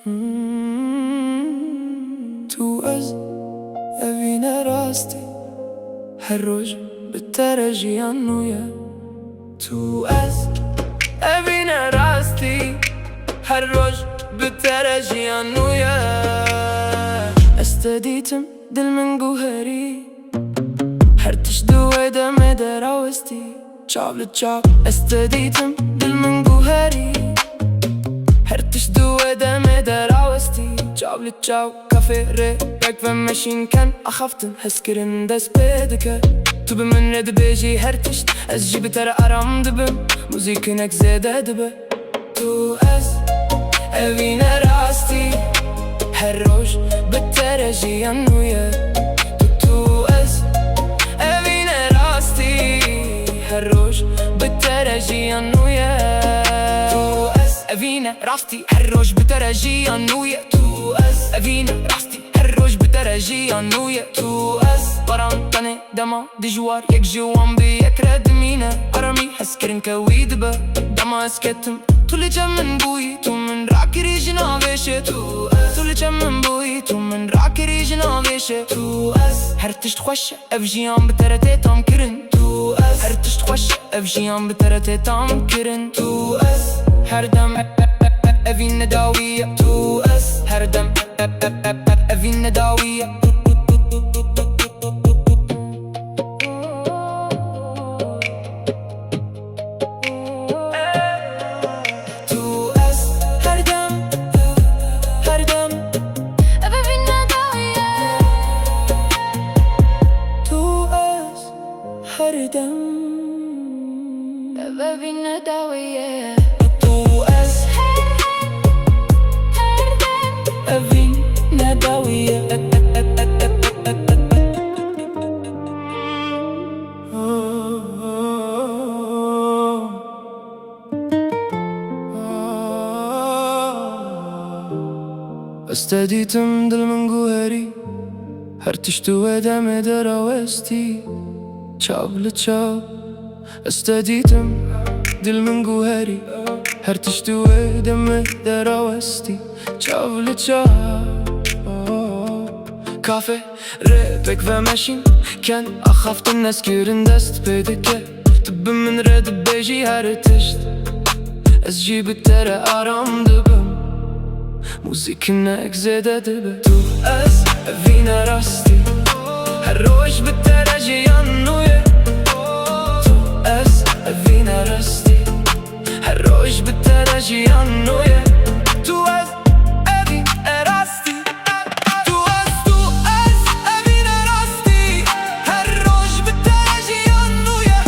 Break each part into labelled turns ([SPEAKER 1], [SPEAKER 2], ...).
[SPEAKER 1] تو از أبينا راستي هالروج بالترجي عنويا. تو از أبينا راستي هالروج بالترجي عنويا. استديتم دل من جوهري هرتش دويدا مدرا وستي تشاب لتشاب. استديتم دل من جوهري هرتش دويدا مدرا وستي تشاب لتشاب. كافي ريك فمشين كان أخفتن هسكرن دس بيدك توب من رد بيجي هرتشت أجيب ترى أرام دبم موزيكنك زيادة دبه. تو از أبينا راستي هالروج بالترجي عنويا. تو از أبينا راستي هالروج بالترجي عنويا. تو از أبينا راستي هالروج بالترجي عنويا. تو از أبينا راستي هالروج بالترجي عنويا. تو از بران تاني دما دي جوار يك جوان بي يك ردمينا أرمي هسكرن كويد با دما اسكتم تولي جم من بوي تو من راكي ريجنا بيشي. تو از تولي جم من بوي تو من راكي ريجنا بيشي. تو از هرتش تخوش افجيان بترتي تام كرن. تو از هرتش تخوش افجيان بترتي تام كرن. تو از هردم أفين نداوية. تو از هردم أفين نداوية. هردم أبابينا داوية. تو از هردم أبابينا داوية. استديتم دل من جوهري هرتشتو ودا مدرا وستي تشاب لتشاب. استديتم دل من جوهري هرتشتو ودا مدرا وستي تشاب لتشاب. كافي ريبك فماشين كان أخافت الناس كيرن دست بيدك تب من رد بيجي هرتشت أسجيب الترى أرام دبم موزيكنك زيادة دبه. تو از أبينا راستي هالروج بالترجي عنويا. تو از أبينا راستي هالروج بالترجي عنويا. تو از أبينا راستي. تو از أبينا راستي هالروج بالترجي عنويا.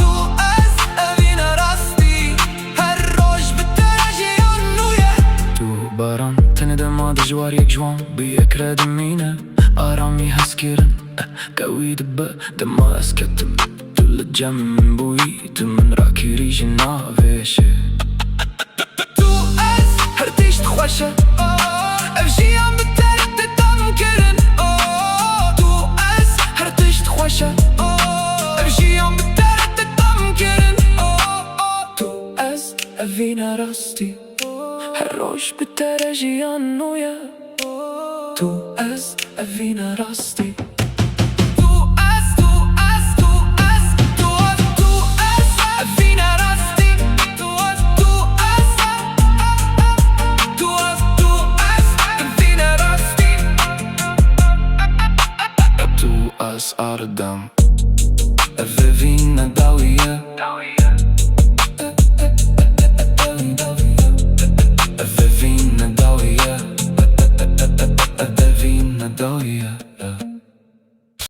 [SPEAKER 1] تو از أبينا راستي هالروج بالترجي عنويا. تو باران تاني دما دجوار يك جوان بيك ردمينا أرامي هسكرن كوي دبا دما اسكتم تول الجم من بويت من راكي ريجنا فيشي. تو از هرتيش تخوشة افجيان بالتالت تتام كرن. تو از هرتيش تخوشة افجيان بالتالت تتام كرن. تو از أبينا راستي هالروج بالترجي عنويا. تو از أبينا راستي. تو از أبينا راستي. تو از أبينا راستي. تو از أردم أبينا